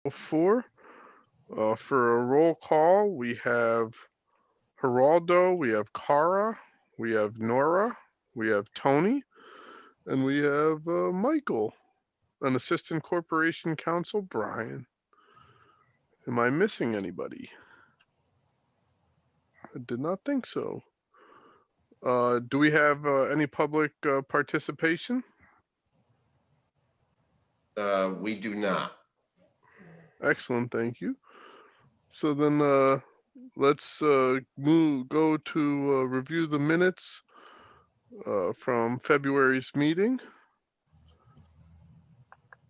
4. For a roll call, we have Geraldo, we have Cara, we have Nora, we have Tony, and we have Michael, an assistant corporation counsel, Brian. Am I missing anybody? I did not think so. Do we have any public participation? We do not. Excellent, thank you. So then let's go to review the minutes from February's meeting.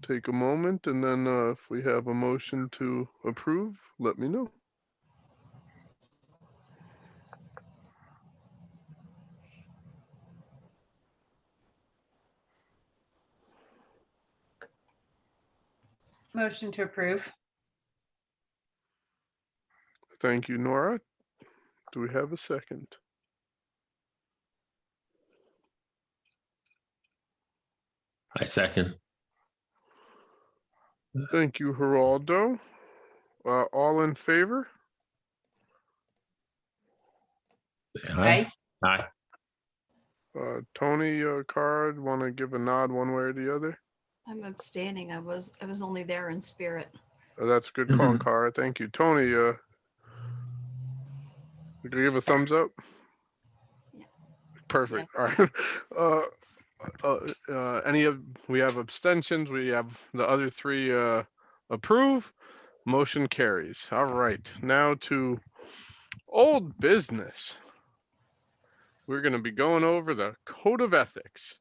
Take a moment, and then if we have a motion to approve, let me know. Motion to approve. Thank you, Nora. Do we have a second? I second. Thank you, Geraldo. All in favor? Say aye. Aye. Tony, Card, want to give a nod one way or the other? I'm abstaining. I was only there in spirit. That's a good call, Cara. Thank you. Tony, you can give a thumbs up? Yeah. Perfect. Yeah. All right. We have abstentions. We have the other 3 approve. Motion carries. All right. Now to old business. We're going to be going over the code of ethics.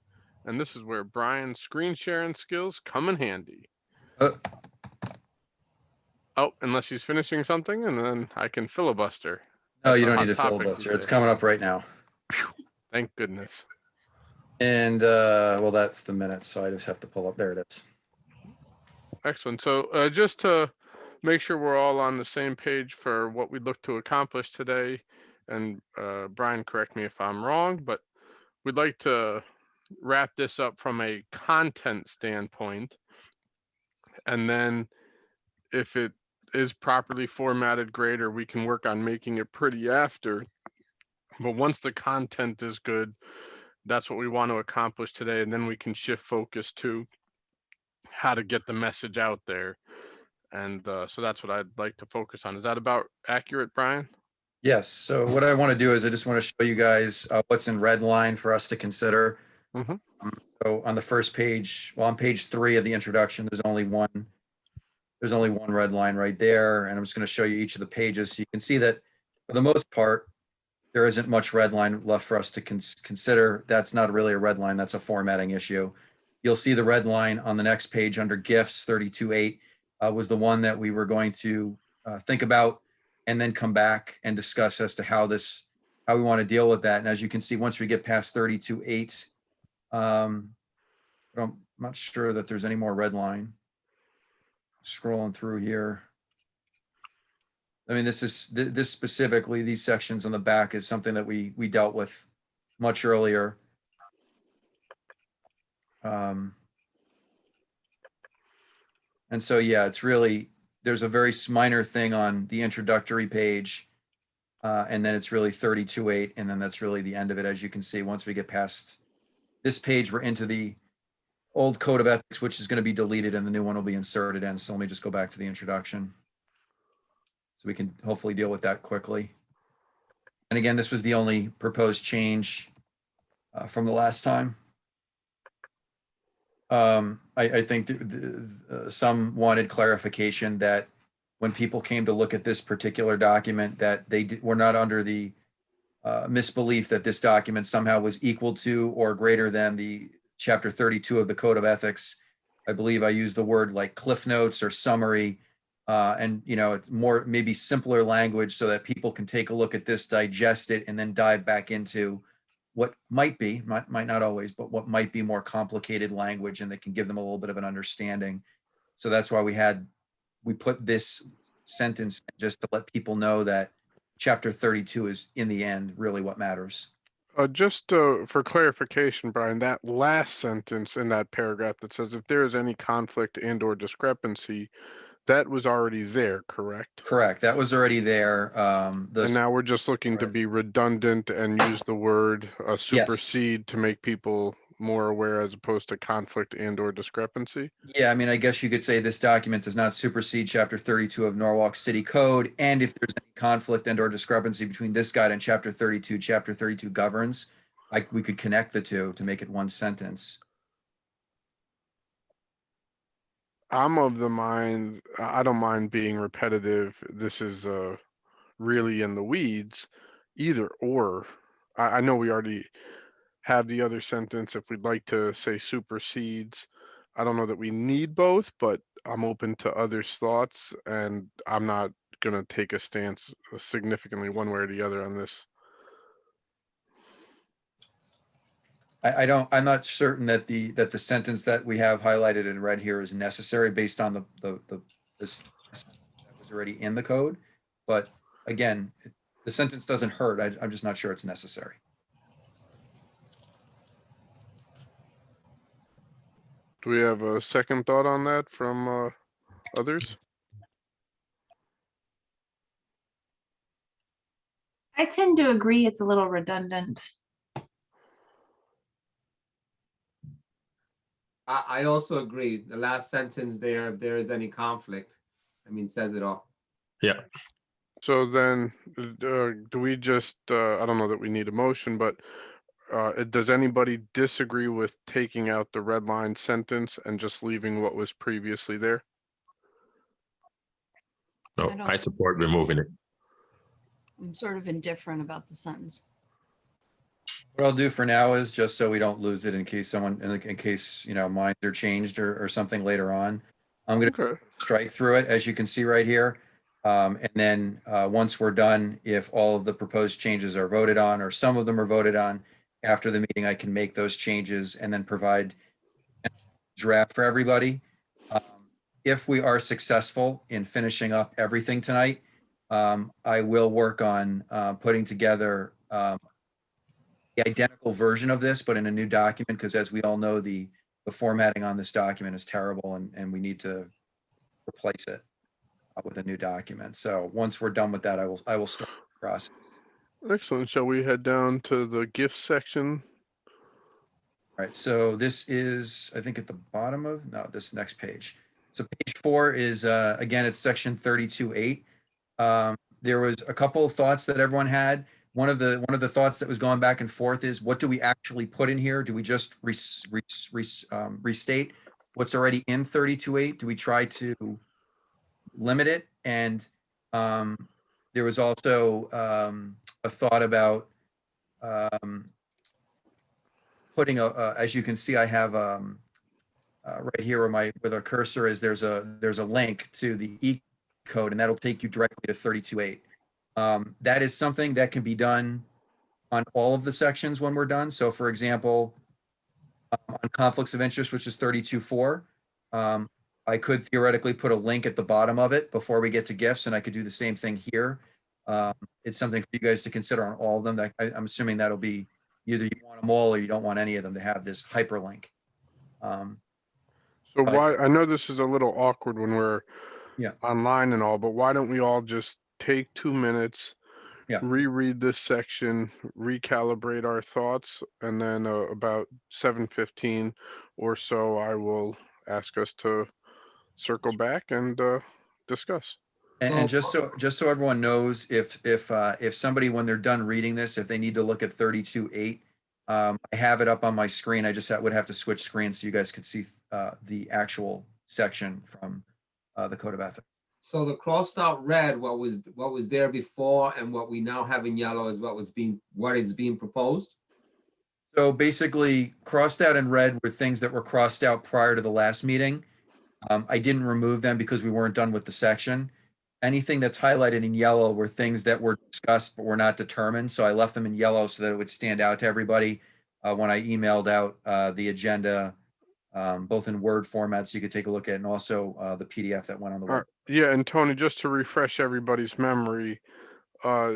And this is where Brian's screen sharing skills come in handy. Oh, unless he's finishing something, and then I can filibuster. No, That's you a don't hot need to topic filibuster. these It's days. coming up right now. Thank goodness. And well, that's the minutes, so I just have to pull up. There it is. Excellent. So just to make sure we're all on the same page for what we look to accomplish today, and Brian, correct me if I'm wrong, but we'd like to wrap this up from a content standpoint. And then if it is properly formatted, great, or we can work on making it pretty after. But once the content is good, that's what we want to accomplish today. And then we can shift focus to how to get the message out there. And so that's what I'd like to focus on. Is that about accurate, Brian? Yes. So what I want to do is I just want to show you guys what's in red line for us to consider. Mm-hmm. So on the first page, well, on page 3 of the introduction, there's only one red line right there. And I'm just going to show you each of the pages. So you can see that for the most part, there isn't much red line left for us to consider. That's not really a red line. That's a formatting issue. You'll see the red line on the next page under gifts. 32.8 was the one that we were going to think about and then come back and discuss as to how we want to deal with that. And as you can see, once we get past 32.8, I'm not sure that there's any more red line. Scrolling through here. I mean, this specifically, these sections on the back is something that we dealt with much earlier. And so, yeah, it's really, there's a very minor thing on the introductory page. And then it's really 32.8. And then that's really the end of it. As you can see, once we get past this page, we're into the old code of ethics, which is going to be deleted and the new one will be inserted in. So let me just go back to the introduction. So we can hopefully deal with that quickly. And again, this was the only proposed change from the last time. I think some wanted clarification that when people came to look at this particular document, that they were not under the misbelief that this document somehow was equal to or greater than the Chapter 32 of the Code of Ethics. I believe I used the word like cliff notes or summary. And, you know, it's more maybe simpler language so that people can take a look at this, digest it, and then dive back into what might be, might not always, but what might be more complicated language and that can give them a little bit of an understanding. So that's why we put this sentence just to let people know that Chapter 32 is in the end really what matters. Just for clarification, Brian, that last sentence in that paragraph that says if there is any conflict and or discrepancy, That was already there, correct? Correct. That was already there. And now we're just looking to right. be redundant and use the word supersede to make people more aware as opposed to conflict and or discrepancy. Yeah, I mean, I guess you could say this document does not supersede Chapter 32 of Norwalk City Code, and if there's any conflict and or discrepancy between this guide and Chapter 32, Chapter 32 governs, we could connect the two to make it one sentence. I'm of the mind, I don't mind being repetitive. This is really in the weeds, either or. I know we already have the other sentence if we'd like to say supersedes. I don't know that we need both, but I'm open to others' thoughts, and I'm not going to take a stance significantly one way or the other on this. I'm not certain that the sentence that we have highlighted in red here is necessary based on this that was already in the code. But again, the sentence doesn't hurt. I'm just not sure it's necessary. Do we have a second thought on that from others? I tend to agree it's a little redundant. I also agree. The last sentence there, if there is any conflict, I mean, says it all. Yeah. So then, do we just, I don't know that we need a motion, but does anybody disagree with taking out the red line sentence and just leaving what was previously there? No, I don't- I support removing it. I'm sort of indifferent about the sentence. What I'll do for now is, just so we don't lose it in case in case, minds are changed or something later on, I'm going to Okay. strike through it, as you can see right here. And then once we're done, if all of the proposed changes are voted on, or some of them are voted on, after the meeting, I can make those changes and then provide a draft for everybody. If we are successful in finishing up everything tonight, I will work on putting together the identical version of this, but in a new document, because as we all know, the formatting on this document is terrible, and we need to replace it with a new document. So once we're done with that, I will start the process. Excellent. Shall we head down to the gift section? All right, so this is, I think, at the bottom of, no, this next page. So page 4 is, again, it's section 32.8. There was a couple of thoughts that everyone had. One of the thoughts that was going back and forth is, what do we actually put in here? Do we just restate what's already in 32.8? Do we try to limit it? And there was also a thought about putting as you can see, I have right here where the cursor is, there's a link to the E code, and that'll take you directly to 32.8. That is something that can be done on all of the sections when we're done. So for example, on conflicts of interest, which is 32.4, I could theoretically put a link at the bottom of it before we get to gifts, and I could do the same thing here. It's something for you guys to consider on all of them. I'm assuming that'll be either you want them all or you don't want any of them to have this hyperlink. So why, I know this is a little awkward when we're Yeah. online and all, but why don't we all just take 2 minutes, Yeah. reread this section, recalibrate our thoughts, and then about 7:15 or so, I will ask us to circle back and discuss. And just so everyone knows, if somebody, when they're done reading this, if they need to look at 32.8, I have it up on my screen. I just would have to switch screens so you guys could see the actual section from the Code of Ethics. So the crossed out red, what was there before, and what we now have in yellow is what is being proposed. So basically, crossed out in red were things that were crossed out prior to the last meeting. I didn't remove them because we weren't done with the section. Anything that's highlighted in yellow were things that were discussed but were not determined. So I left them in yellow so that it would stand out to everybody when I emailed out the agenda, both in Word format so you could take a look at, and also the PDF that went on the web. Yeah, and Tony, just to refresh everybody's memory,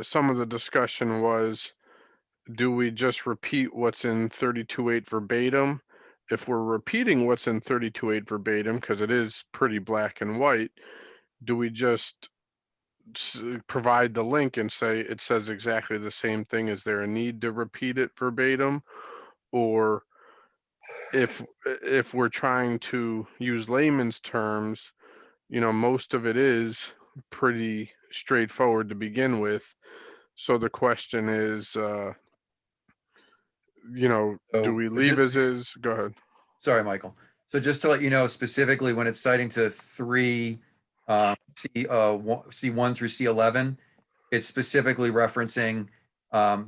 some of the discussion was, do we just repeat what's in 32.8 verbatim? If we're repeating what's in 32.8 verbatim, because it is pretty black and white, do we just provide the link and say it says exactly the same thing? Is there a need to repeat it verbatim? Or if we're trying to use layman's terms, most of it is pretty straightforward to begin with. So the question is, do So, we leave as is? Go ahead. sorry, Michael. So just to let you know, specifically when it's citing to 3, C1 through C11, it's specifically referencing,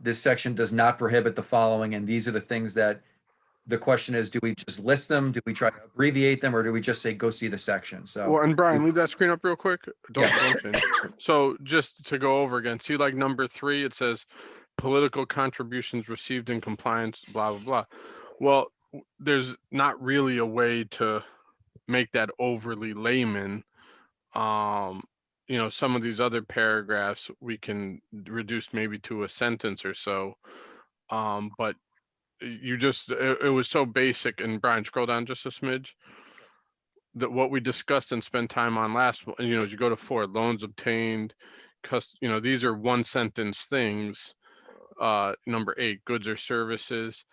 this section does not prohibit the following, and these are the things that the question is, do we just list them? Do we try to abbreviate them, or do we just say, go see the section? So, Well, and Brian, leave that screen up real quick. Don't Yeah. change. So just to go over again, see like number 3, it says political contributions received in compliance, blah, blah, blah. Well, there's not really a way to make that overly layman. Some of these other paragraphs we can reduce maybe to a sentence or so. But it was so basic. And Brian, scroll down just a smidge. That what we discussed and spent time on last, as you go to 4, loans obtained, these are 1-sentence things. Number 8, goods or services.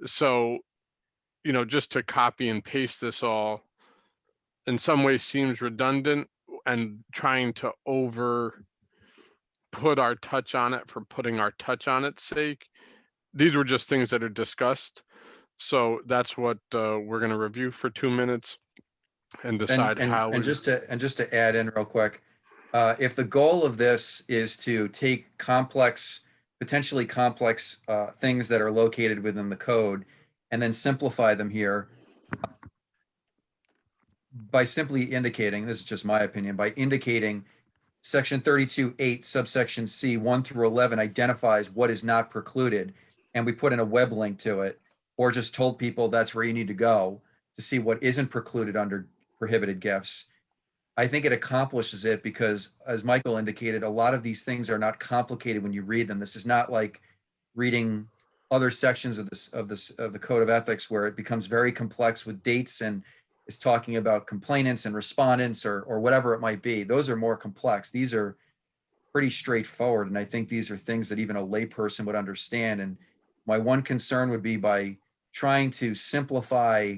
So, just to copy and paste this all in some ways seems redundant, and trying to put our touch on it for putting our touch on its sake. These were just things that are discussed. So that's what we're going to review for 2 minutes and decide how and just to add in real quick, if the goal of this is to take potentially complex things that are located within the code and then simplify them here by simply indicating, this is just my opinion, by indicating section 32(8) subsection C 1 through 11 identifies what is not precluded, and we put in a web link to it, or just told people that's where you need to go to see what isn't precluded under prohibited gifts. I think it accomplishes it because, as Michael indicated, a lot of these things are not complicated when you read them. This is not like reading other sections of the Code of Ethics where it becomes very complex with dates and is talking about complainants and respondents or whatever it might be. Those are more complex. These are pretty straightforward, and I think these are things that even a layperson would understand. And my one concern would be by trying to simplify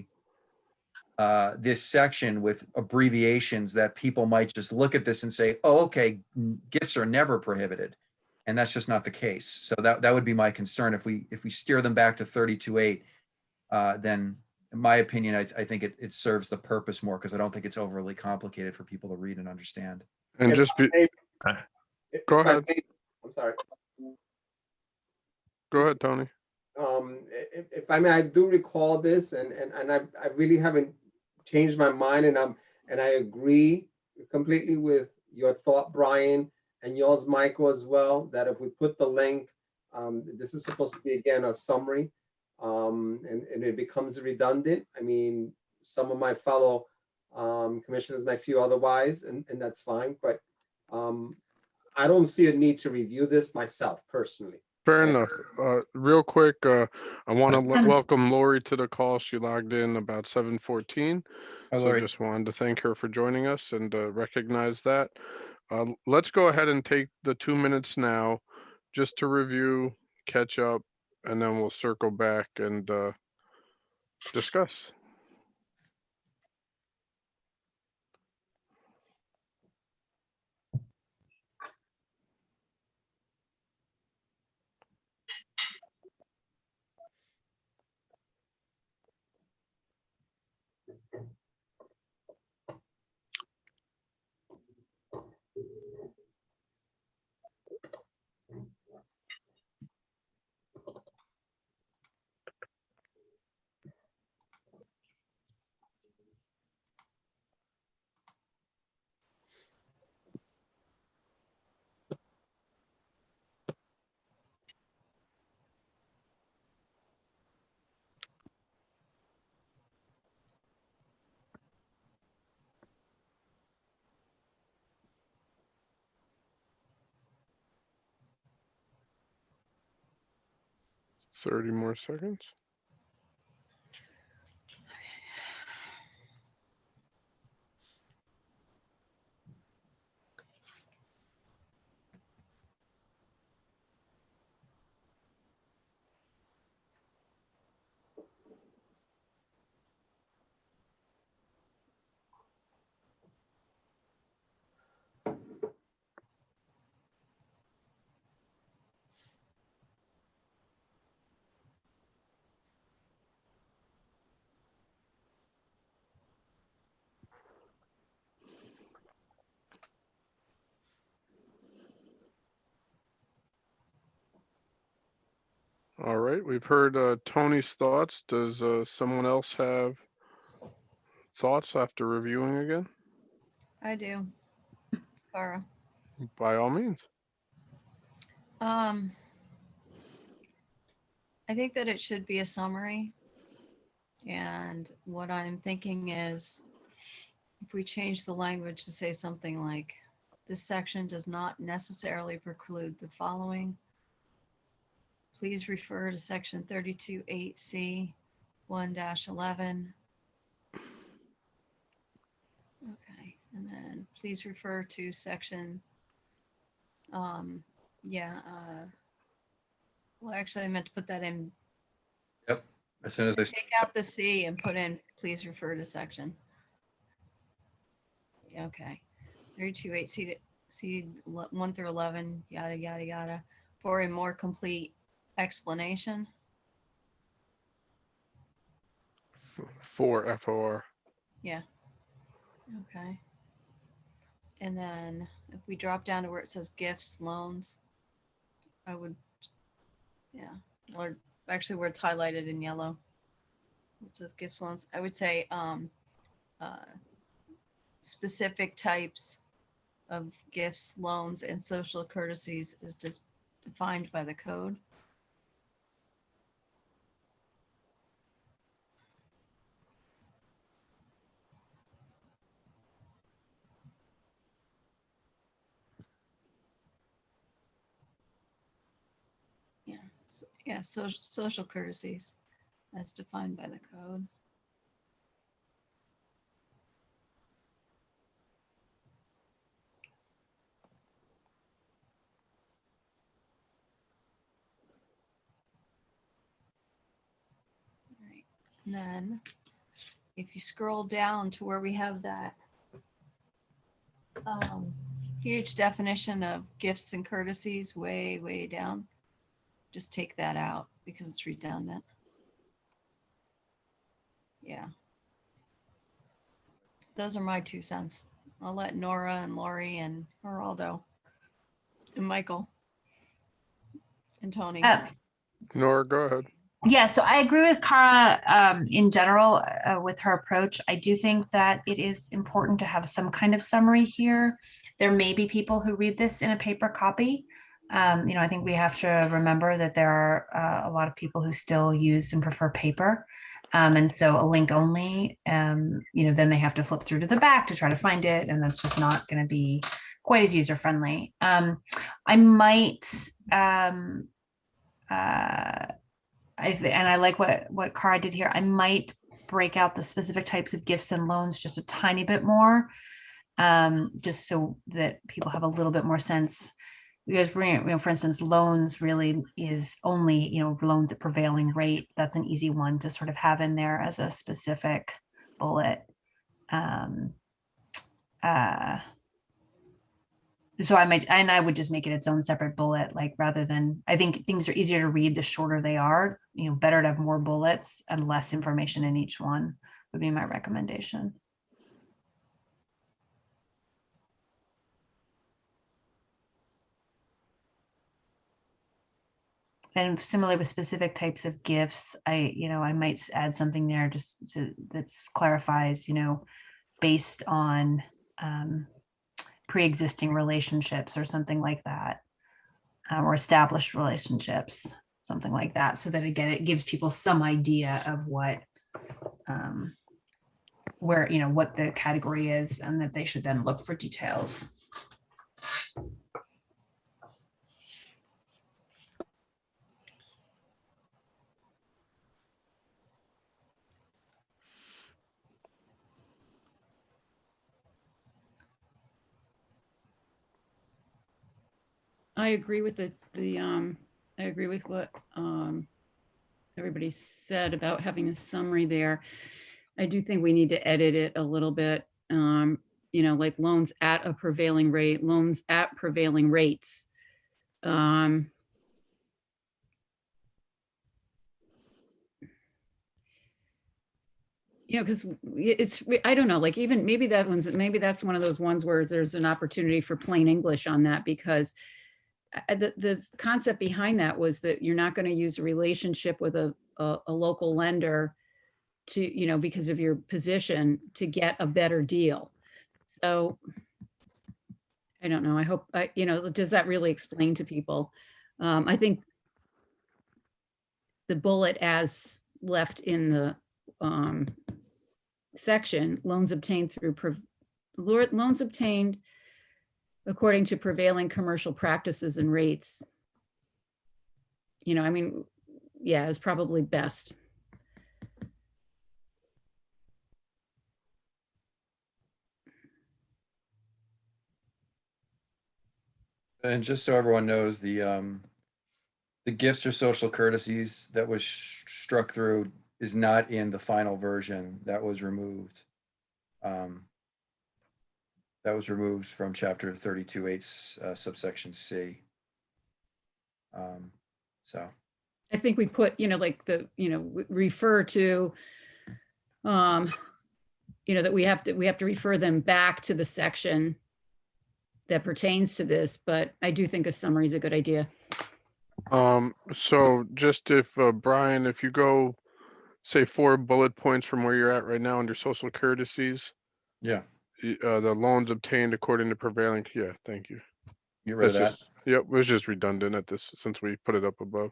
this section with abbreviations that people might just look at this and say, oh, okay, gifts are never prohibited. And that's just not the case. So that would be my concern. If we steer them back to 32(8), then in my opinion, I think it serves the purpose more because I don't think it's overly complicated for people to read and understand. and If just I be, may- Go if I ahead. may- I'm sorry. go ahead, Tony. If I may, I do recall this, and I really haven't changed my mind, and I agree completely with your thought, Brian, and yours, Michael, as well, that if we put the link, this is supposed to be, again, a summary, and it becomes redundant. I mean, some of my fellow commissioners might feel otherwise, and that's fine, but I don't see a need to review this myself personally. Fair Yeah. enough. Real quick, I want to Um, welcome Lori to the call. She logged in about 7:14. Hi, So Lori. just wanted to thank her for joining us and recognize that. Let's go ahead and take the 2 minutes now just to review, catch up, and then we'll circle back and discuss. Thirty more seconds. All right, we've heard Tony's thoughts. Does someone else have thoughts after reviewing again? I do. It's Cara. By all means. I think that it should be a summary. And what I'm thinking is if we change the language to say something like, this section does not necessarily preclude the following. Please refer to section 32.8C 1-11. Okay, and then please refer to section, well, actually I meant to put that in, As soon as I, take out the C and put in, please refer to section. Yeah, okay. 32.8 C 1 through 11, yada, yada, yada, for a more complete explanation. For FOR. Yeah. Okay. And then if we drop down to where it says gifts, loans, I would, yeah, or actually where it's highlighted in yellow, it says gifts, loans, I would say specific types of gifts, loans, and social courtesies is just defined by the code. Yeah, so, yeah, social courtesies as defined by the code. All right, and then if you scroll down to where we have that huge definition of gifts and courtesies way, way down, just take that out because it's redundant. Yeah. Those are my 2 cents. I'll let Nora and Lori and Geraldo and Michael and Tony. Nora, go ahead. Yeah, so I agree with Cara in general with her approach. I do think that it is important to have some kind of summary here. There may be people who read this in a paper copy. I think we have to remember that there are a lot of people who still use and prefer paper. And so a link only, then they have to flip through to the back to try to find it. And that's just not going to be quite as user friendly. I might, and I like what Cara did here. I might break out the specific types of gifts and loans just a tiny bit more, just so that people have a little bit more sense. Because for instance, loans really is only loans at prevailing rate. That's an easy one to sort of have in there as a specific bullet. So I would just make it its own separate bullet, like rather than, I think things are easier to read the shorter they are, better to have more bullets and less information in each one would be my recommendation. And similarly with specific types of gifts, I might add something there just that clarifies, based on pre-existing relationships or something like that, or established relationships, something like that, so that again it gives people some idea of what what the category is, and that they should then look for details. I agree with I agree with what everybody said about having a summary there. I do think we need to edit it a little bit. Like loans at a prevailing rate, loans at prevailing rates. Because I don't know, like even maybe that's one of those ones where there's an opportunity for plain English on that, because the concept behind that was that you're not going to use a relationship with a local lender to, you know, because of your position to get a better deal. So I don't know. I hope, you know, does that really explain to people? I think the bullet as left in the section, loans obtained through loans obtained according to prevailing commercial practices and rates. You know, I mean, yeah, is probably best. And just so everyone knows, the gifts or social courtesies that was struck through is not in the final version. That was removed. That was removed from chapter 32.8 subsection C. So I think we put, you know, like the, you know, refer to, you know, that we have to refer them back to the section that pertains to this, but I do think a summary is a good idea. So just if, Brian, if you go, say 4 bullet points from where you're at right now under social courtesies, yeah, the loans obtained according to prevailing, yeah, thank you. get rid of that. Yep, it was just redundant at this, since we put it up above.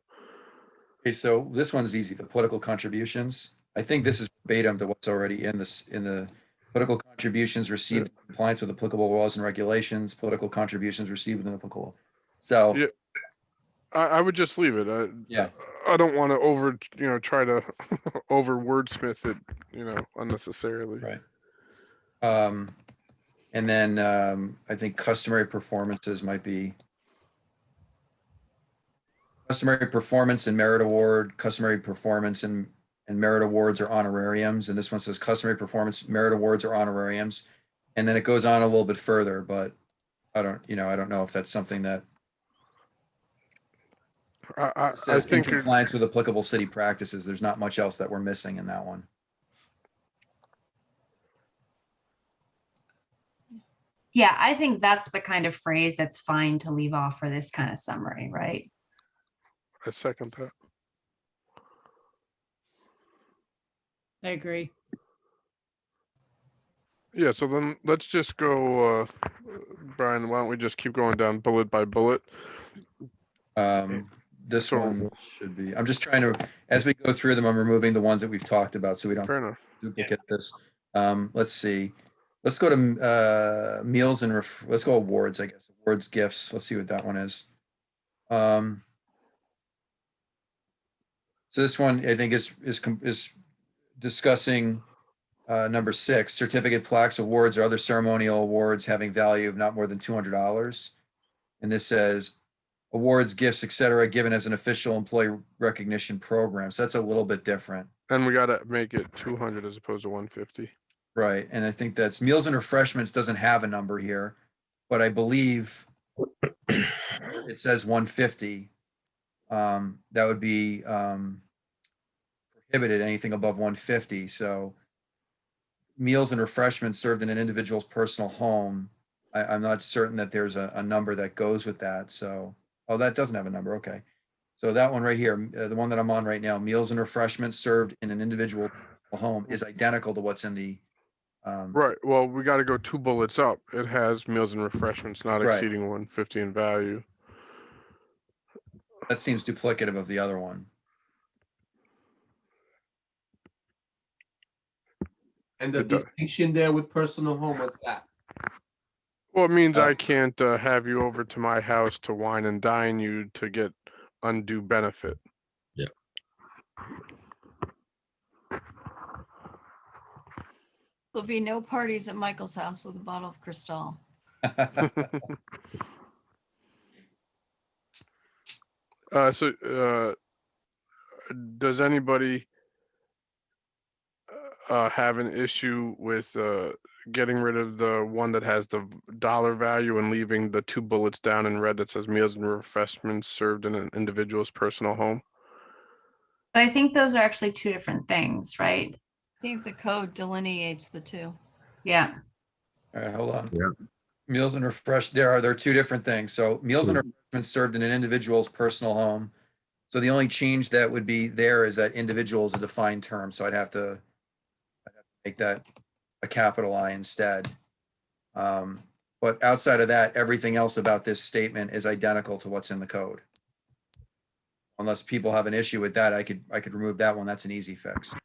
Okay, so this one's easy. The political contributions. I think this is verbatim to what's already in this, in the political contributions received in compliance with applicable laws and regulations, political contributions received in applicable. So Yeah. I would just leave it. yeah, I don't want to try to over wordsmith it, unnecessarily. right. And then I think customary performances might be customary performance and merit award, customary performance and merit awards or honorariums. And this one says customary performance, merit awards or honorariums. And then it goes on a little bit further, but I don't know if that's something that I says in think compliance with applicable city practices. There's not much else that we're missing in that one. Yeah, I think that's the kind of phrase that's fine to leave off for this kind of summary, right? I second that. I agree. Yeah, so then let's just go, Brian, why don't we just keep going down bullet by bullet? This So- one should be, I'm just trying to, as we go through them, I'm removing the ones that we've talked about so we don't Fair enough. duplicate this. Let's see. Let's go to meals and let's go awards, I guess. Awards, gifts. Let's see what that one is. So this one I think is discussing number 6, certificate, plaques, awards, or other ceremonial awards having value of not more than $200. And this says awards, gifts, etc., given as an official employee recognition program. So that's a little bit different. And we gotta make it 200 as opposed to 150. Right. And I think that's meals and refreshments doesn't have a number here, but I believe it says 150. That would be prohibited, anything above 150. So meals and refreshments served in an individual's personal home. I'm not certain that there's a number that goes with that. So, oh, that doesn't have a number. Okay. So that one right here, the one that I'm on right now, meals and refreshments served in an individual home is identical to what's in the Right. Well, we got to go 2 bullets up. It has meals and refreshments not Right. exceeding 150 in value. that seems duplicative of the other one. And the It does. distinction there with personal home, what's that? Well, it means Uh, I can't have you over to my house to wine and dine you to get undue benefit. There'll be no parties at Michael's house with a bottle of Cristal. Does anybody have an issue with getting rid of the one that has the dollar value and leaving the 2 bullets down in red that says meals and refreshments served in an individual's personal home? But I think those are actually 2 different things, right? I think the code delineates the two. Yeah. All right, hold on. Yeah. Meals and refresh, there are two different things. So meals and refreshments served in an individual's personal home. So the only change that would be there is that individual is a defined term. So I'd have to make that a capital I instead. But outside of that, everything else about this statement is identical to what's in the code. Unless people have an issue with that, I could remove that one. That's an easy fix.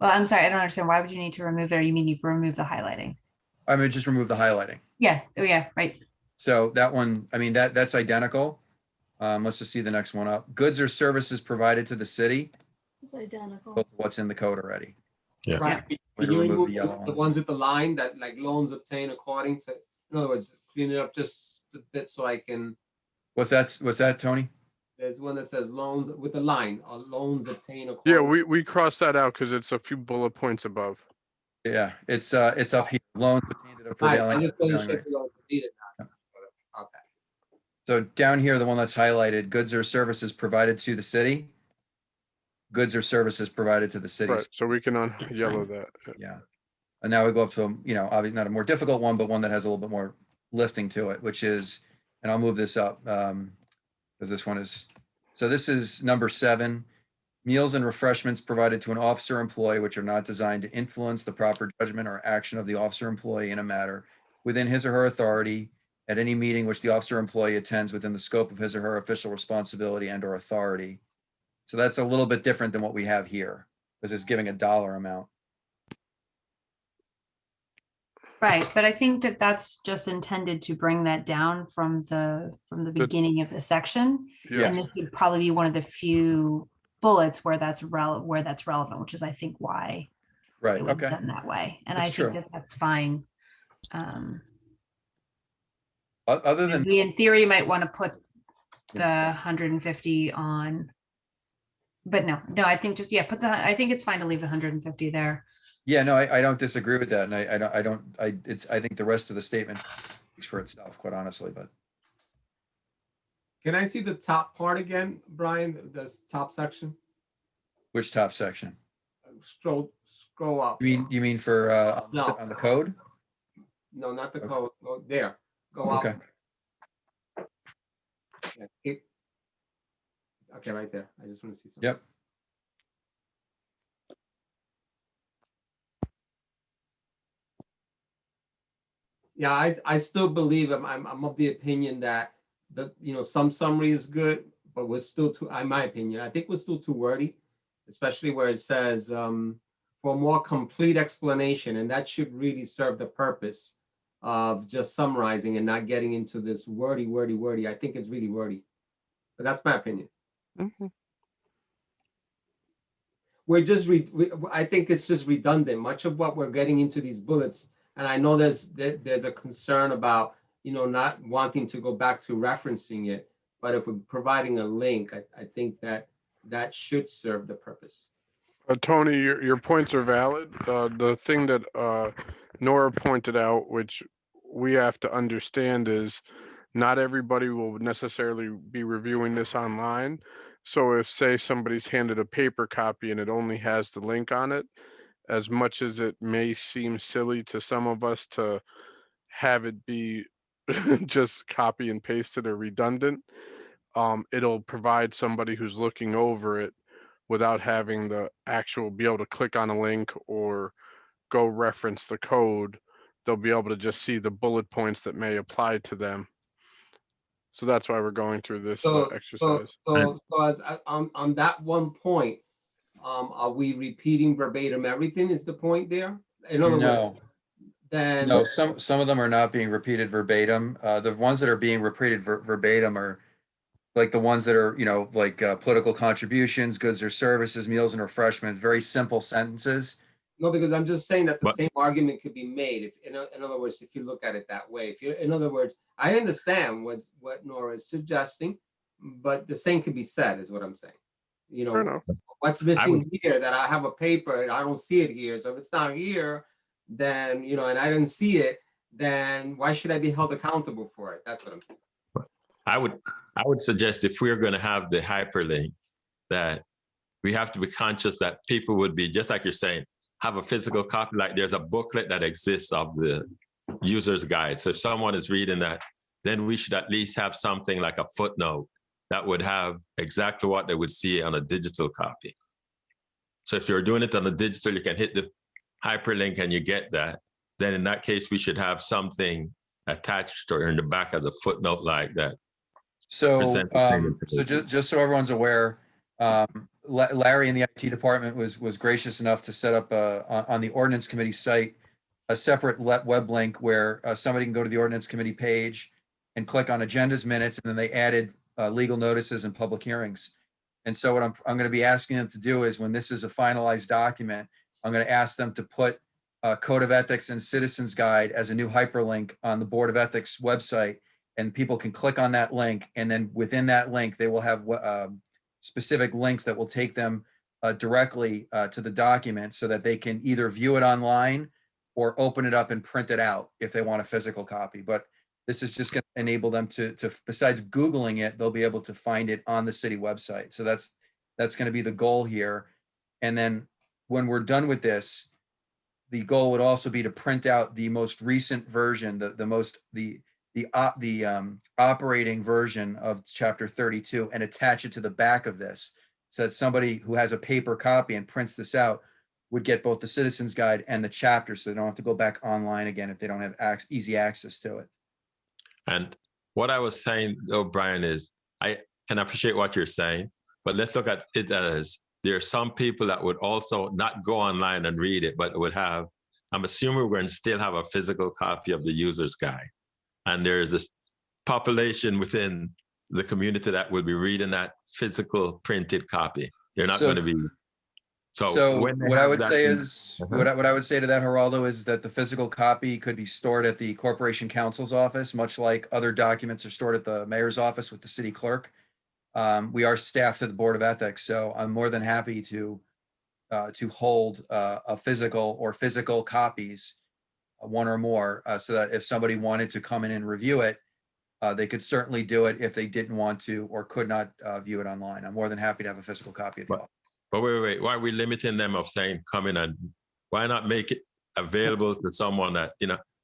Well, I'm sorry, I don't understand. Why would you need to remove it? Or you mean you remove the highlighting? I mean, just remove the highlighting. Yeah, oh yeah, right. So that one, I mean, that's identical. Let's just see the next one up. Goods or services provided to the city. It's identical. Built to what's in the code already. Yeah. Right. Way Can to you remove remove the yellow the one. ones with the line that like loans obtained according to, in other words, clean it up just a bit so I can, What's that, Tony? there's one that says loans with the line, loans obtained Yeah, according. we crossed that out because it's a few bullet points above. Yeah, it's up here. Loans obtained at a Right, prevailing. I just wasn't prevailing sure if rates. you all need it now. Okay. So down here, the one that's highlighted, goods or services provided to the city. Goods or services provided to the city. Right, so we can That's yellow fine. that. Yeah. And now we go up to, obviously not a more difficult one, but one that has a little bit more lifting to it, which is, and I'll move this up because this one is, so this is number 7. Meals and refreshments provided to an officer or employee which are not designed to influence the proper judgment or action of the officer or employee in a matter within his or her authority at any meeting which the officer or employee attends within the scope of his or her official responsibility and or authority. So that's a little bit different than what we have here, because it's giving a dollar amount. Right, but I think that that's just intended to bring that down from the beginning of the section. Yeah. And this would probably be one of the few bullets where that's relevant, which is I think why Right, it was okay. done that way. And That's I think true. that that's fine. Other than, We in theory might want to put the 150 on. But no, I think just, yeah, I think it's fine to leave the 150 there. yeah, no, I don't disagree with that. And I think the rest of the statement speaks for itself, quite honestly, but. Can I see the top part again, Brian, the top section? Which top section? Scroll up. You mean for, No. on the code? No, not the Okay. code. Go there. Go up. Okay. Yeah, okay, right there. I just want to see something. Yep. Yeah, I still believe I'm of the opinion that some summary is good, but we're still too, in my opinion, I think we're still too wordy, especially where it says for a more complete explanation, and that should really serve the purpose of just summarizing and not getting into this wordy. I think it's really wordy, but that's my opinion. Mhm. We're just I think it's just redundant. Much of what we're getting into these bullets, and I know there's a concern about not wanting to go back to referencing it, but if we're providing a link, I think that should serve the purpose. Tony, your points are valid. The thing that Nora pointed out, which we have to understand, is not everybody will necessarily be reviewing this online. So if, say, somebody's handed a paper copy and it only has the link on it, as much as it may seem silly to some of us to have it be just copy and pasted or redundant, it'll provide somebody who's looking over it without having the actual be able to click on a link or go reference the code. They'll be able to just see the bullet points that may apply to them. So that's why we're going through this exercise. So on that one point, are we repeating verbatim everything? Is the point there? In other words, No, then no, some of them are not being repeated verbatim. The ones that are being repeated verbatim are like the ones that are, like political contributions, goods or services, meals and refreshments, very simple sentences. no, because I'm just saying that the But- same argument could be made. If, in other words, if you look at it that way, in other words, I understand what Nora is suggesting, but the same could be said, is what I'm saying. Fair enough. What's missing here that I have a paper and I don't see it here. So if it's not here, then, and I didn't see it, then why should I be held accountable for it? That's what I'm saying. I would suggest if we're going to have the hyperlink, that we have to be conscious that people would be, just like you're saying, have a physical copy, like there's a booklet that exists of the user's guide. So if someone is reading that, then we should at least have something like a footnote that would have exactly what they would see on a digital copy. So if you're doing it on a digital, you can hit the hyperlink and you get that. Then in that case, we should have something attached or in the back as a footnote like that. So, Present the same information. just so everyone's aware, Larry in the IT department was gracious enough to set up on the ordinance committee site a separate web link where somebody can go to the ordinance committee page and click on agendas, minutes, and then they added legal notices and public hearings. And so what I'm going to be asking them to do is, when this is a finalized document, I'm going to ask them to put Code of Ethics and Citizens Guide as a new hyperlink on the Board of Ethics website, and people can click on that link, and then within that link, they will have specific links that will take them directly to the document so that they can either view it online or open it up and print it out if they want a physical copy. But this is just going to enable them to besides Googling it, they'll be able to find it on the city website. So that's going to be the goal here. And then when we're done with this, the goal would also be to print out the most recent version, the operating version of chapter 32 and attach it to the back of this, so that somebody who has a paper copy and prints this out would get both the Citizens Guide and the chapter, so they don't have to go back online again if they don't have easy access to it. And what I was saying, though, Brian, is I can appreciate what you're saying, but let's look at it as there are some people that would also not go online and read it, but would have, I'm assuming we're going to still have a physical copy of the user's guide. And there is this population within the community that will be reading that physical printed copy. They're not going to be. So what I would say is, Uh-huh. what I would say to that, Geraldo, is that the physical copy could be stored at the corporation counsel's office, much like other documents are stored at the mayor's office with the city clerk. We are staffed at the Board of Ethics, so I'm more than happy to hold a physical copies, one or more, so that if somebody wanted to come in and review it, they could certainly do it if they didn't want to or could not view it online. I'm more than happy to have a physical copy of the office. But wait, why are we limiting them of saying come in, and why not make it available to someone that,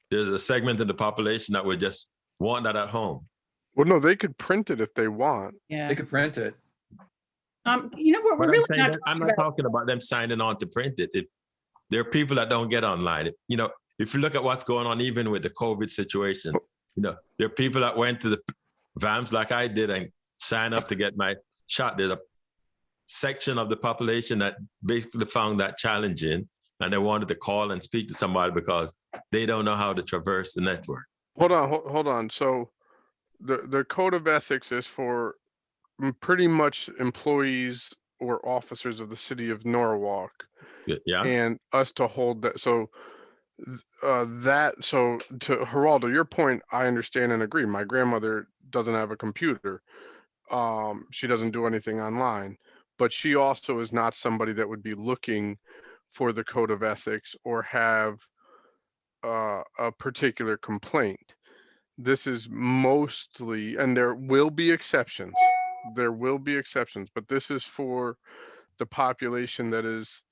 there's a segment of the population that would just want that at home? Well, no, they could print it if they want. Yeah. They could print it. We're But really I'm not I'm talking not about. talking about them signing on to print it. There are people that don't get online. If you look at what's going on, even with the COVID situation, there are people that went to the VAMs like I did and signed up to get my shot. There's a section of the population that basically found that challenging, and they wanted to call and speak to somebody because they don't know how to traverse the network. Hold on. So the Code of Ethics is for pretty much employees or officers of the city of Norwalk, Yeah. and us to hold that. So to Geraldo, your point, I understand and agree. My grandmother doesn't have a computer. She doesn't do anything online, but she also is not somebody that would be looking for the Code of Ethics or have a particular complaint. This is mostly, and there will be exceptions. There will be exceptions, but this is for the population that is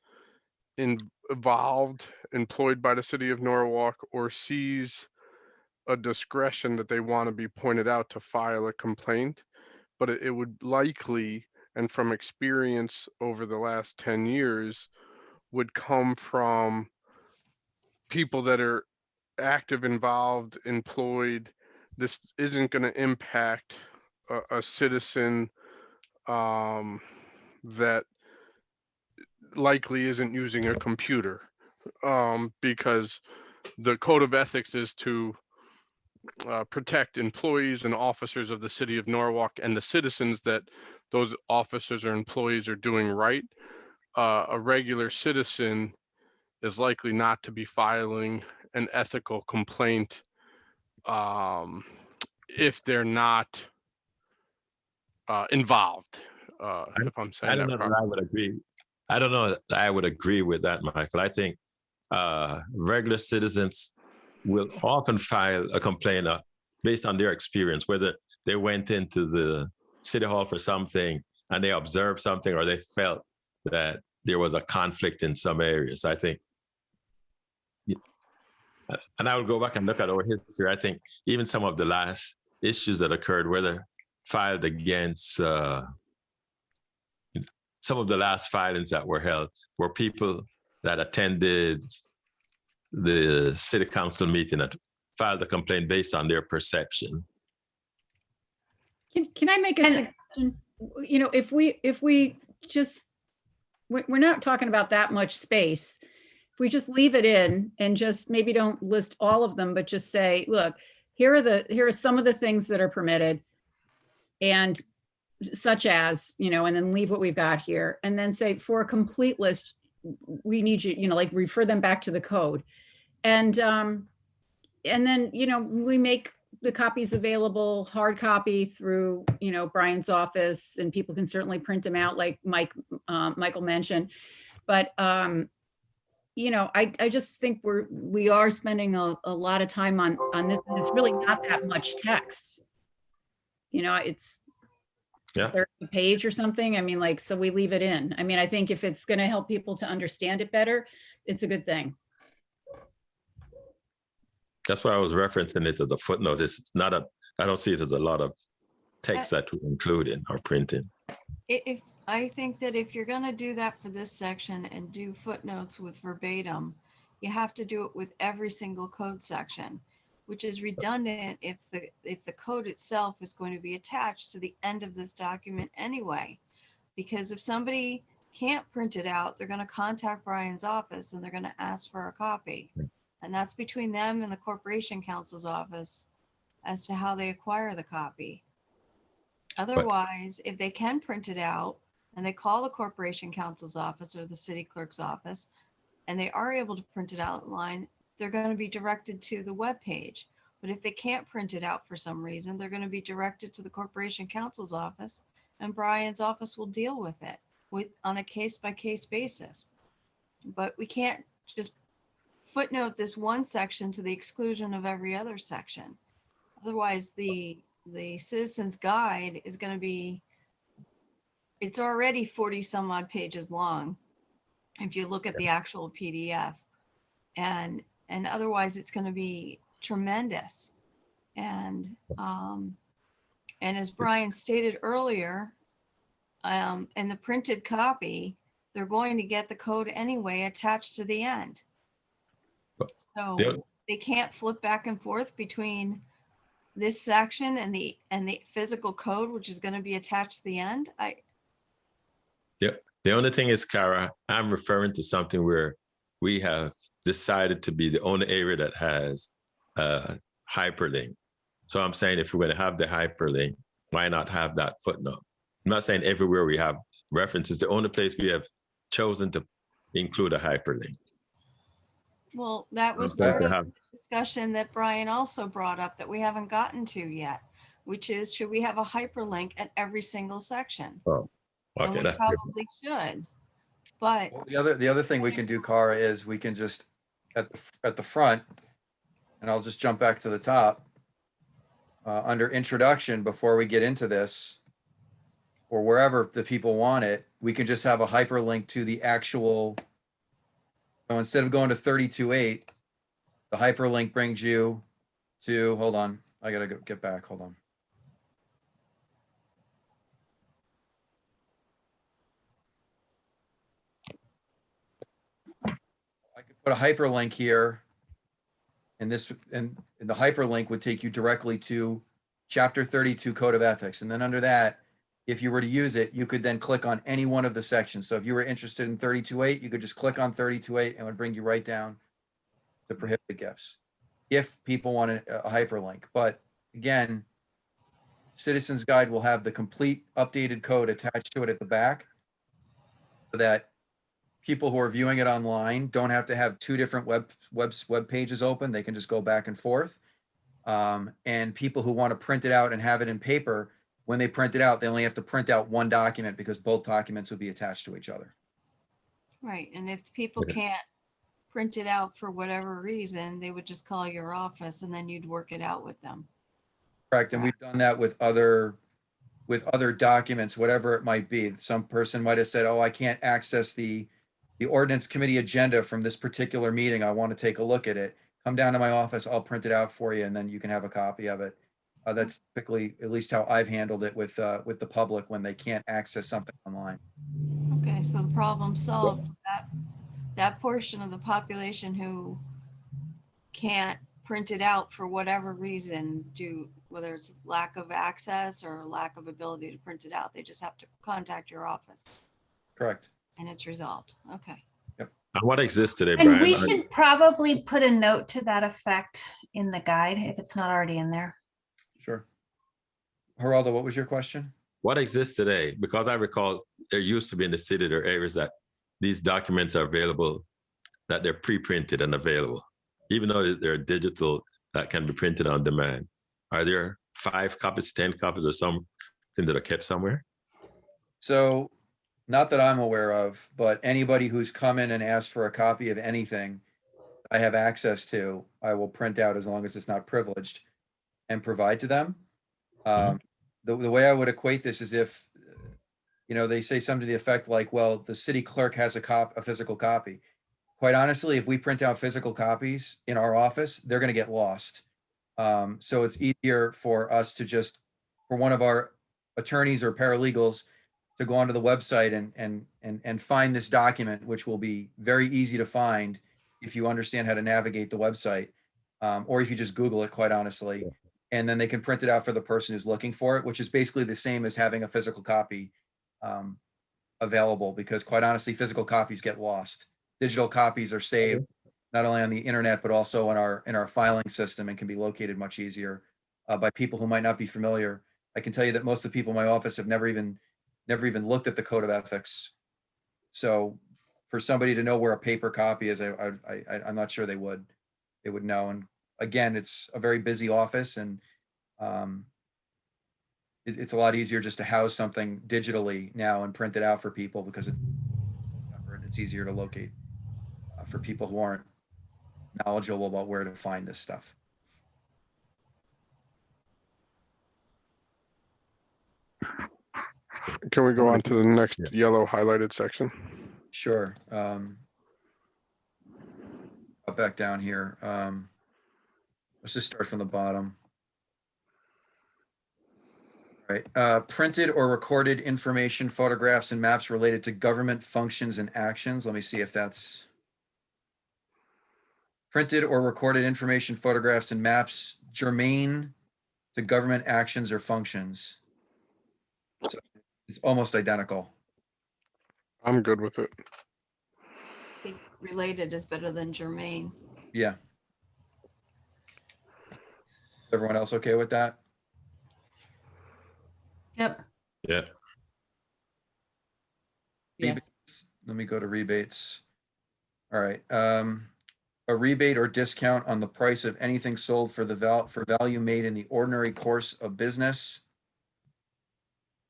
involved, employed by the city of Norwalk, or sees a discretion that they want to be pointed out to file a complaint. But it would likely, and from experience over the last 10 years, would come from people that are active, involved, employed. This isn't going to impact a citizen that likely isn't using a computer, because the Code of Ethics is to protect employees and officers of the city of Norwalk and the citizens that those officers or employees are doing right. A regular citizen is likely not to be filing an ethical complaint if they're not involved. If I'm saying I don't that know that properly. I would agree. I don't know that I would agree with that, Michael. I think regular citizens will often file a complaint based on their experience, whether they went into the city hall for something and they observed something, or they felt that there was a conflict in some areas. I think And I would go back and look at our history. I think even some of the last issues that occurred, whether filed against some of the last filings that were held, were people that attended the city council meeting that filed a complaint based on their perception. Can I make a And- suggestion? You know, if we just, we're not talking about that much space. If we just leave it in and just maybe don't list all of them, but just say, look, here are some of the things that are permitted. And such as, you know, and then leave what we've got here. And then say, for a complete list, we need you, you know, like refer them back to the code. And then, you know, we make the copies available, hard copy through, you know, Brian's office, and people can certainly print them out like Michael mentioned. But, you know, I just think we are spending a lot of time on this, and it's really not that much text. You know, it's Yeah. 30 page or something. I mean, like, so we leave it in. I mean, I think if it's going to help people to understand it better, it's a good thing. That's why I was referencing it as a footnote. It's not I don't see it as a lot of text that we include in our printing. If I think that if you're gonna do that for this section and do footnotes with verbatim, you have to do it with every single code section, which is redundant if the code itself is going to be attached to the end of this document anyway. Because if somebody can't print it out, they're gonna contact Brian's office and they're gonna ask for a copy. And that's between them and the Corporation Counsel's office as to how they acquire the copy. Otherwise, if they can print it out and they call the Corporation Counsel's office or the city clerk's office, and they are able to print it out online, they're going to be directed to the web page. But if they can't print it out for some reason, they're going to be directed to the Corporation Counsel's office, and Brian's office will deal with it on a case-by-case basis. But we can't just footnote this one section to the exclusion of every other section. Otherwise, the citizen's guide is going to be, it's already 40 some odd pages long if you look at the actual PDF, and otherwise it's going to be tremendous. And as Brian stated earlier, in the printed copy, they're going to get the code anyway attached to the end. So they can't flip back and forth between this section and the physical code, which is going to be attached to the end. The only thing is, Kara, I'm referring to something where we have decided to be the only area that has hyperlink. So I'm saying if we're going to have the hyperlink, why not have that footnote? I'm not saying everywhere we have references. The only place we have chosen to include a hyperlink. Well, that was part of the discussion that Brian also brought up that we haven't gotten to yet, which is, should we have a hyperlink at every single section? Oh, And okay, we that's probably should, but The other thing we can do, Cara, is we can just at the front, and I'll just jump back to the top, under introduction, before we get into this, or wherever the people want it, we can just have a hyperlink to the actual. So instead of going to 32.8, the hyperlink brings you to, hold on, I gotta get back, hold on. I could put a hyperlink here, and the hyperlink would take you directly to chapter 32 Code of Ethics. And then under that, if you were to use it, you could then click on any one of the sections. So if you were interested in 32.8, you could just click on 32.8 and it would bring you right down to prohibited gifts, if people want a hyperlink. But again, Citizens Guide will have the complete updated code attached to it at the back, so that people who are viewing it online don't have to have two different web pages open. They can just go back and forth. And people who want to print it out and have it in paper, when they print it out, they only have to print out one document, because both documents will be attached to each other. right. And if people can't print it out for whatever reason, they would just call your office and then you'd work it out with them. Correct. And we've done that with other documents, whatever it might be. Some person might have said, oh, I can't access the ordinance committee agenda from this particular meeting. I want to take a look at it. come down to my office, I'll print it out for you, and then you can have a copy of it. That's typically, at least how I've handled it with the public when they can't access something online. Okay, so the problem solved. That portion of the population who can't print it out for whatever reason, whether it's lack of access or lack of ability to print it out, they just have to contact your office Correct. and it's resolved. Okay. And what exists today, And Brian? we should probably put a note to that effect in the guide if it's not already in there. Sure. Geraldo, what was your question? What exists today? Because I recall there used to be in the city, there are areas that these documents are available, that they're pre-printed and available, even though they're digital that can be printed on demand. Are there 5 copies, 10 copies, or something that are kept somewhere? So, not that I'm aware of, but anybody who's come in and asked for a copy of anything I have access to, I will print out as long as it's not privileged and provide to them. The way I would equate this is if, they say something to the effect like, well, the city clerk has a physical copy. Quite honestly, if we print out physical copies in our office, they're going to get lost. So it's easier for us to just, for one of our attorneys or paralegals to go onto the website and find this document, which will be very easy to find if you understand how to navigate the website, or if you just Google it, quite honestly, and then they can print it out for the person who's looking for it, which is basically the same as having a physical copy available, because quite honestly, physical copies get lost. Digital copies are saved not only on the internet, but also in our filing system, and can be located much easier by people who might not be familiar. I can tell you that most of the people in my office have never even looked at the Code of Ethics. So for somebody to know where a paper copy is, I'm not sure they would know. And again, it's a very busy office, and it's a lot easier just to house something digitally now and print it out for people, because it's easier to locate for people who aren't knowledgeable about where to find this stuff. Can we go on to the next yellow highlighted section? Sure. Back down here. Let's just start from the bottom. All right. Printed or recorded information, photographs, and maps related to government functions and actions. Let me see if that's printed or recorded information, photographs, and maps germane to government actions or functions. So it's almost identical. I'm good with it. I think related is better than germane. Yeah. Everyone else okay with that? Yep. Yeah. Yes. Let me go to rebates. All right. A rebate or discount on the price of anything sold for value made in the ordinary course of business,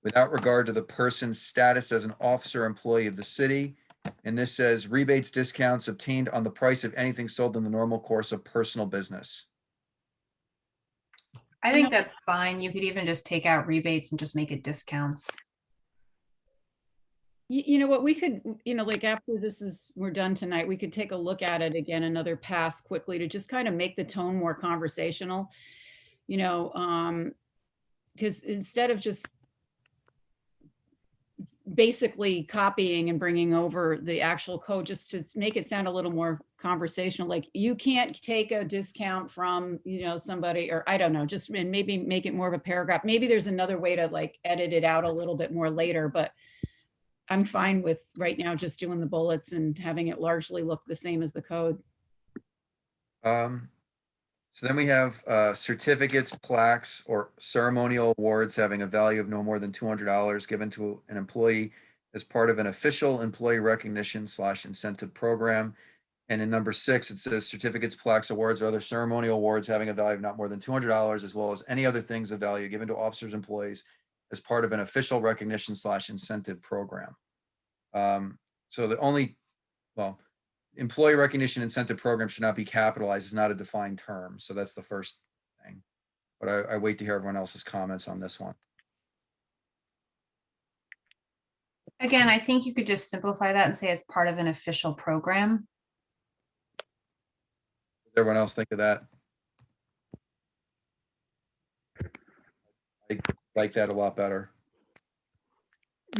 without regard to the person's status as an officer or employee of the city. And this says rebates, discounts obtained on the price of anything sold in the normal course of personal business. I think that's fine. You could even just take out rebates and just make it discounts. You know what, we could, like after we're done tonight, we could take a look at it again, another pass quickly, to just kind of make the tone more conversational, because instead of just basically copying and bringing over the actual code, just to make it sound a little more conversational, like you can't take a discount from, somebody, or I don't know, just, and maybe make it more of a paragraph. Maybe there's another way to like edit it out a little bit more later, but I'm fine with right now just doing the bullets and having it largely look the same as the code. So then we have certificates, plaques, or ceremonial awards having a value of no more than $200 given to an employee as part of an official employee recognition / incentive program. And in number 6, it says certificates, plaques, awards, or other ceremonial awards having a value of not more than $200, as well as any other things of value given to officers, employees as part of an official recognition / incentive program. So the only, employee recognition incentive program should not be capitalized. It's not a defined term. So that's the first thing. But I wait to hear everyone else's comments on this one. Again, I think you could just simplify that and say as part of an official program. Everyone else think of that? I like that a lot better.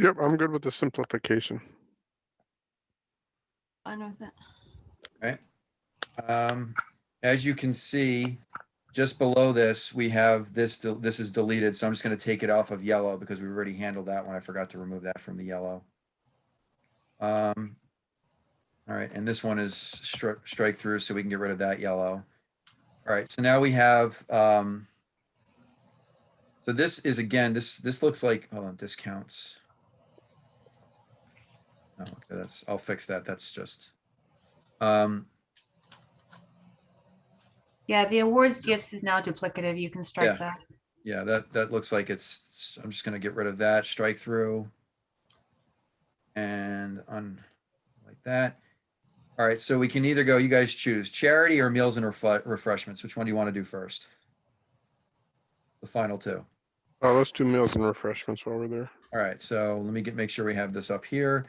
Yep, I'm good with the simplification. Fine with it. As you can see, just below this, we have this, this is deleted, so I'm just going to take it off of yellow because we already handled that one. I forgot to remove that from the yellow. All right, and this one is strike through, so we can get rid of that yellow. All right, so now we have, so this is, again, this looks like, hold on, discounts. Oh, okay, I'll fix that. That's just, Yeah, the awards gifts is now duplicative. You can strike Yeah. that. yeah, that looks like it's, I'm just gonna get rid of that, strike through. And like that. All right, so we can either go, you guys choose charity or meals and refreshments. Which one do you want to do first? The final two. Oh, let's do meals and refreshments while we're there. All right, so let me make sure we have this up here.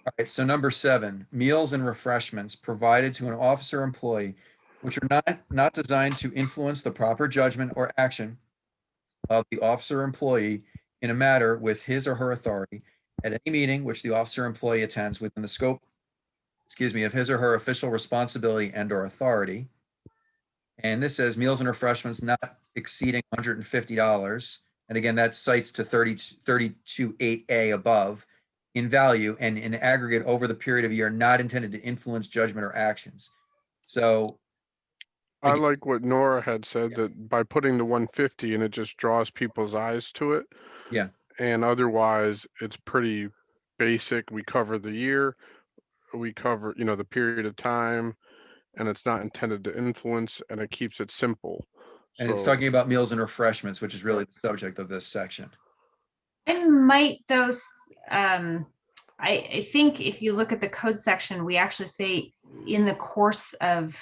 All right, so number 7, meals and refreshments provided to an officer or employee, which are not designed to influence the proper judgment or action of the officer or employee in a matter with his or her authority at any meeting which the officer or employee attends within the scope, of his or her official responsibility and or authority. And this says meals and refreshments not exceeding $150. And again, that cites to 32.8A above in value and in aggregate over the period of a year, not intended to influence judgment or actions. So I like what Nora had said, that by putting the 150 and it just draws people's eyes to it. Yeah. And otherwise it's pretty basic. We cover the year, we cover, the period of time, and it's not intended to influence, and it keeps it simple. and it's So- talking about meals and refreshments, which is really the subject of this section. I might though, I think if you look at the code section, we actually say in the course of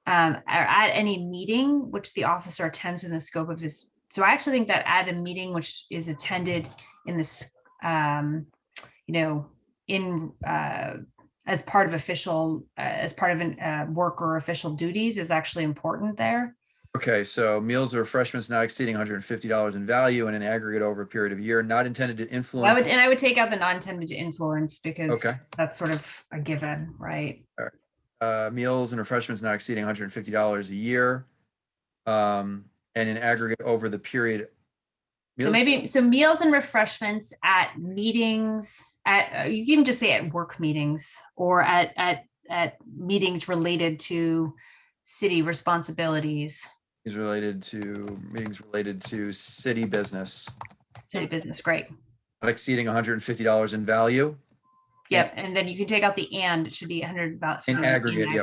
or at any meeting which the officer attends within the scope of his. So I actually think that at a meeting which is attended in this, in as part of official, as part of an work or official duties is actually important there. Okay, so meals or refreshments not exceeding $150 in value and in aggregate over a period of a year, not intended to influence. I would take out the not intended to influence because Okay. that's sort of a given, right? Meals and refreshments not exceeding $150 a year, and in aggregate over the period. So meals and refreshments at meetings, you can just say at work meetings or at meetings related to city responsibilities. Meetings related to city business, City business, great. not exceeding $150 in value. Yep, and then you can take out the and, it should be 100 about. In aggregate, yeah,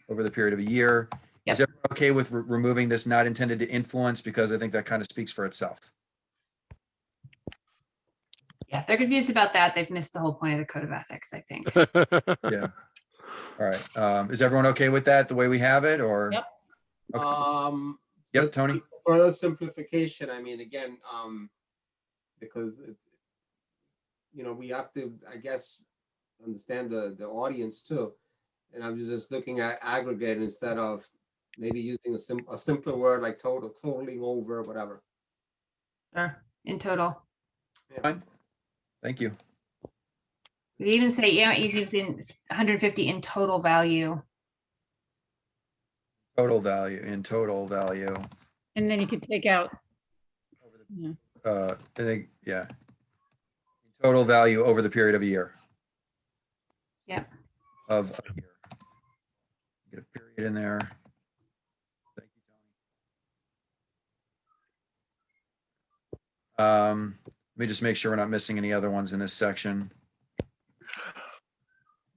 over the period of a year. Is Yep. everyone okay with removing this not intended to influence? Because I think that kind of speaks for itself. Yeah, if they're confused about that, they've missed the whole point of the code of ethics, I think. Yeah. All right. Is everyone okay with that, the way we have it, or? Yep. Okay. Yep, just Tony? further simplification, I mean, again, because it's, we have to, I guess, understand the audience too. And I'm just looking at aggregate instead of maybe using a simpler word like totaling over, whatever. Sure, in total. Fine. Thank you. You can even say, you can say 150 in total value. Total value, in total value. And then you could take out. Yeah. I think, yeah. Total value over the period of a year. Yep. Of a year. Get a period in there. Thank you, Tony. Let me just make sure we're not missing any other ones in this section.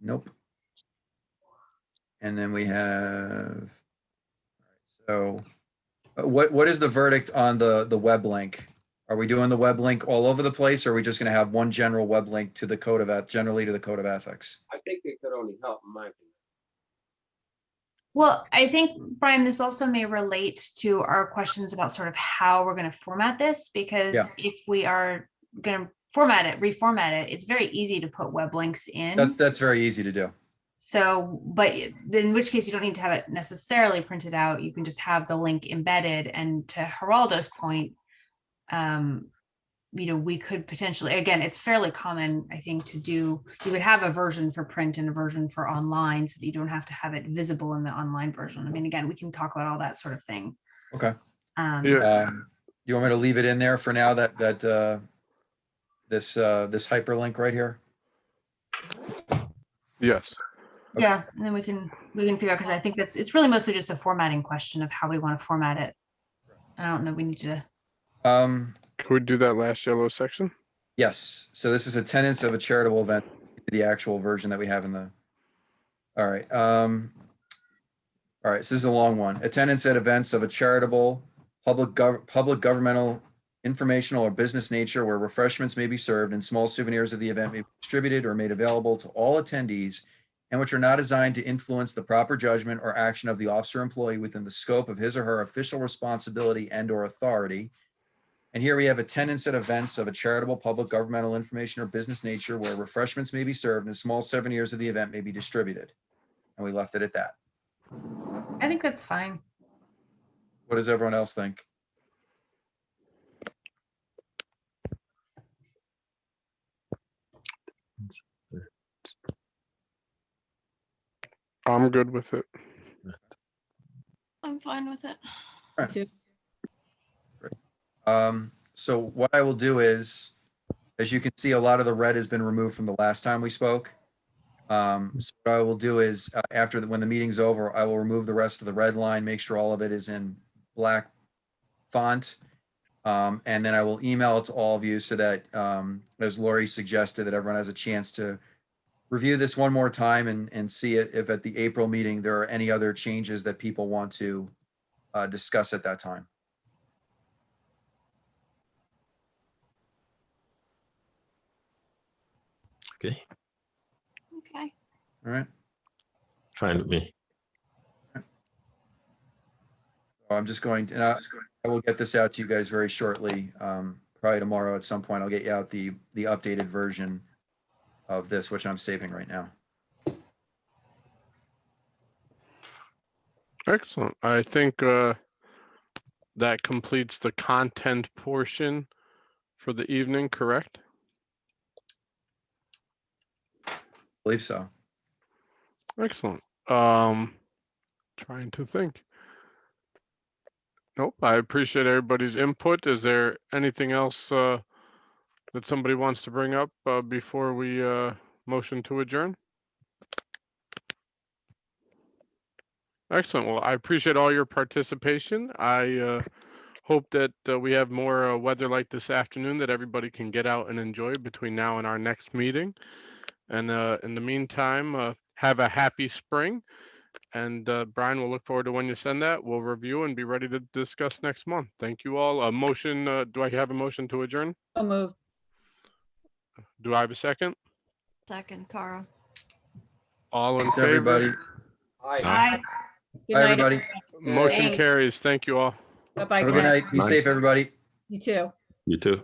Nope. And then we have, so what is the verdict on the web link? Are we doing the web link all over the place, or are we just going to have one general web link to the code of generally to the code of ethics? I think it could only help, in my opinion. Well, I think, Brian, this also may relate to our questions about sort of how we're going to format this, because Yeah. if we are going to reformat it, it's very easy to put web links in. That's very easy to do. So, but in which case you don't need to have it necessarily printed out. You can just have the link embedded. And to Geraldo's point, we could potentially, again, it's fairly common, I think, you would have a version for print and a version for online so that you don't have to have it visible in the online version. I mean, again, we can talk about all that sort of thing. Okay. Yeah. You want me to leave it in there for now, this hyperlink right here? Yes. Okay. Yeah, and then we can figure out, because I think it's really mostly just a formatting question of how we want to format it. I don't know, we need to. Um, Can we do that last yellow section? yes, so this is attendance of a charitable event, the actual version that we have in the, all right. All right, so this is a long one. Attendance at events of a charitable, public governmental, informational or business nature where refreshments may be served and small souvenirs of the event may be distributed or made available to all attendees and which are not designed to influence the proper judgment or action of the officer or employee within the scope of his or her official responsibility and or authority. And here we have attendance at events of a charitable, public, governmental, information, or business nature where refreshments may be served and small souvenirs of the event may be distributed. And we left it at that. I think that's fine. What does everyone else think? I'm good with it. I'm fine with it. So what I will do is, as you can see, a lot of the red has been removed from the last time we spoke. So what I will do is when the meeting's over, I will remove the rest of the red line, make sure all of it is in black font. And then I will email it to all of you so that, as Lori suggested, that everyone has a chance to review this one more time and see if at the April meeting, there are any other changes that people want to discuss at that time. Okay, Okay. All right. fine with me. I'm just going to, and I will get this out to you guys very shortly. Probably tomorrow at some point, I'll get you out the updated version of this, which I'm saving right now. Excellent. I think that completes the content portion for the evening, correct? I believe so. Excellent. Trying to think. Nope, I appreciate everybody's input. Is there anything else that somebody wants to bring up before we motion to adjourn? Excellent. Well, I appreciate all your participation. I hope that we have more weather like this afternoon that everybody can get out and enjoy between now and our next meeting. And in the meantime, have a happy spring. And Brian, we'll look forward to when you send that. We'll review and be ready to discuss next month. Thank you all. A motion, do I have a motion to adjourn? So moved. Do I have a second? Second, Cara. All in Thanks, favor? everybody. Aye. Bye. Good Bye, night, everybody. Motion Thanks. carries. Thank you all. Bye-bye. Have a good night. Be Bye. safe, everybody. You too. You too.